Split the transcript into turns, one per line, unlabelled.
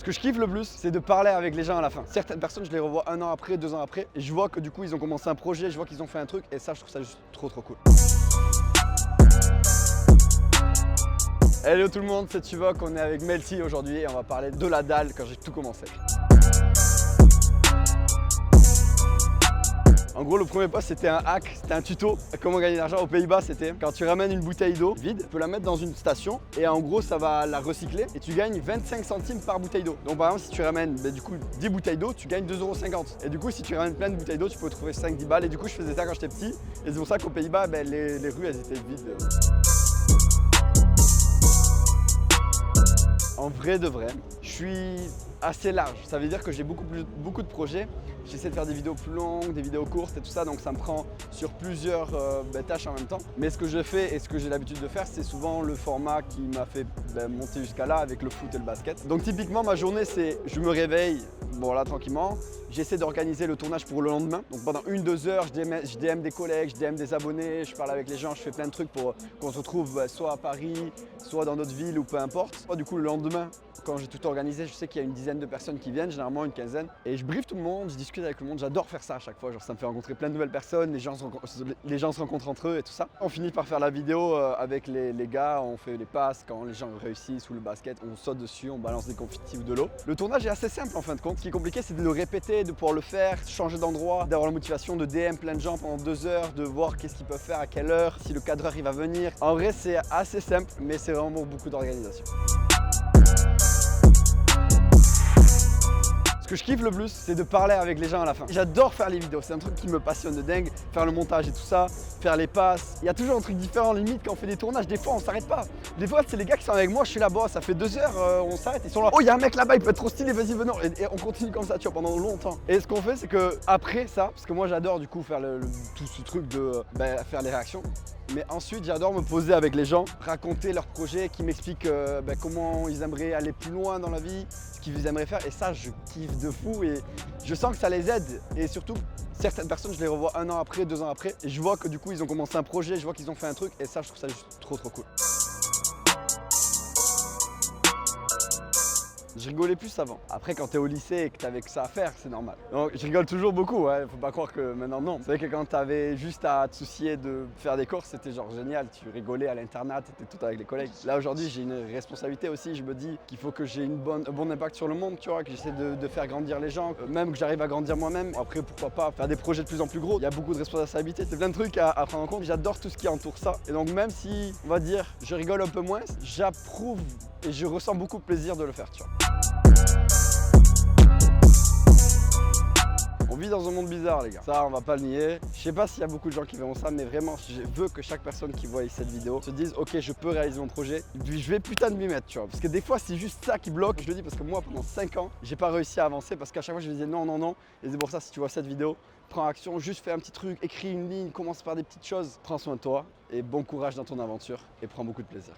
Ce que je kiffe le plus, c'est de parler avec les gens à la fin. Certaines personnes, je les revois 1 an après, 2 ans après, et je vois que du coup, ils ont commencé un projet, je vois qu'ils ont fait un truc, et ça, je trouve ça juste trop cool. Hello tout le monde, c'est Tuvok, on est avec Melty aujourd'hui et on va parler de la dalle quand j'ai tout commencé. En gros, le premier post, c'était un hack, c'était un tuto. Comment gagner de l'argent aux Pays-Bas, c'était quand tu ramènes une bouteille d'eau vide, tu peux la mettre dans une station et en gros, ça va la recycler et tu gagnes 25 centimes par bouteille d'eau. Donc par exemple, si tu ramènes du coup 10 bouteilles d'eau, tu gagnes 2,50 €. Et du coup, si tu ramènes plein de bouteilles d'eau, tu peux trouver 5-10 balles. Et du coup, je faisais ça quand j'étais petit. Et c'est pour ça qu'aux Pays-Bas, les rues, elles étaient vides. En vrai de vrai, je suis assez large. Ça veut dire que j'ai beaucoup de projets. J'essaie de faire des vidéos plus longues, des vidéos courtes et tout ça, donc ça me prend sur plusieurs tâches en même temps. Mais ce que je fais et ce que j'ai l'habitude de faire, c'est souvent le format qui m'a fait monter jusqu'à là avec le foot et le basket. Donc typiquement, ma journée, c'est je me réveille, bon là tranquillement, j'essaie d'organiser le tournage pour le lendemain. Donc pendant 1-2 heures, je DM des collègues, je DM des abonnés, je parle avec les gens, je fais plein de trucs pour qu'on se retrouve soit à Paris, soit dans notre ville ou peu importe. Du coup, le lendemain, quand j'ai tout organisé, je sais qu'il y a une dizaine de personnes qui viennent, généralement une quinzaine. Et je briefe tout le monde, je discute avec le monde, j'adore faire ça à chaque fois. Genre ça me fait rencontrer plein de nouvelles personnes, les gens se rencontrent entre eux et tout ça. On finit par faire la vidéo avec les gars, on fait les passes, quand les gens réussissent ou le basket, on saute dessus, on balance des confettis ou de l'eau. Le tournage est assez simple en fin de compte. Ce qui est compliqué, c'est de le répéter, de pouvoir le faire, changer d'endroit, d'avoir la motivation de DM plein de gens pendant 2 heures, de voir qu'est-ce qu'ils peuvent faire, à quelle heure, si le cadreur il va venir. En vrai, c'est assez simple, mais c'est vraiment beaucoup d'organisation. Ce que je kiffe le plus, c'est de parler avec les gens à la fin. J'adore faire les vidéos, c'est un truc qui me passionne de dingue. Faire le montage et tout ça, faire les passes. Il y a toujours un truc différent, limite quand on fait des tournages, des fois on s'arrête pas. Des fois c'est les gars qui sont avec moi, je suis là-bas, ça fait 2 heures, on s'arrête, ils sont là. Oh, il y a un mec là-bas, il peut être trop stylé, vas-y venons. Et on continue comme ça, tu vois, pendant longtemps. Et ce qu'on fait, c'est que après ça, parce que moi j'adore du coup faire tout ce truc de faire les réactions. Mais ensuite, j'adore me poser avec les gens, raconter leurs projets, qui m'expliquent comment ils aimeraient aller plus loin dans la vie, ce qu'ils aimeraient faire. Et ça, je kiffe de fou et je sens que ça les aide. Et surtout, certaines personnes, je les revois 1 an après, 2 ans après. Et je vois que du coup, ils ont commencé un projet, je vois qu'ils ont fait un truc. Et ça, je trouve ça juste trop cool. Je rigolais plus avant. Après, quand t'es au lycée et que t'avais que ça à faire, c'est normal. Donc, je rigole toujours beaucoup, ouais. Faut pas croire que maintenant, non. C'est vrai que quand t'avais juste à te soucier de faire des courses, c'était genre génial. Tu rigolais à l'internat, t'étais tout avec les collègues. Là, aujourd'hui, j'ai une responsabilité aussi. Je me dis qu'il faut que j'ai un bon impact sur le monde, tu vois, que j'essaie de faire grandir les gens, même que j'arrive à grandir moi-même. Après, pourquoi pas faire des projets de plus en plus gros. Il y a beaucoup de responsabilités, c'est plein de trucs à prendre en compte. J'adore tout ce qui entoure ça. Et donc, même si, on va dire, je rigole un peu moins, j'approuve et je ressens beaucoup de plaisir de le faire, tu vois. On vit dans un monde bizarre, les gars. Ça, on va pas le nier. Je sais pas s'il y a beaucoup de gens qui verront ça, mais vraiment, je veux que chaque personne qui voit cette vidéo se dise ok, je peux réaliser mon projet. Puis je vais putain de m'y mettre, tu vois. Parce que des fois, c'est juste ça qui bloque. Je le dis parce que moi, pendant 5 ans, j'ai pas réussi à avancer parce qu'à chaque fois, je me disais non, non, non. Et c'est pour ça, si tu vois cette vidéo, prends action, juste fais un petit truc, écris une ligne, commence par des petites choses. Prends soin de toi et bon courage dans ton aventure et prends beaucoup de plaisir.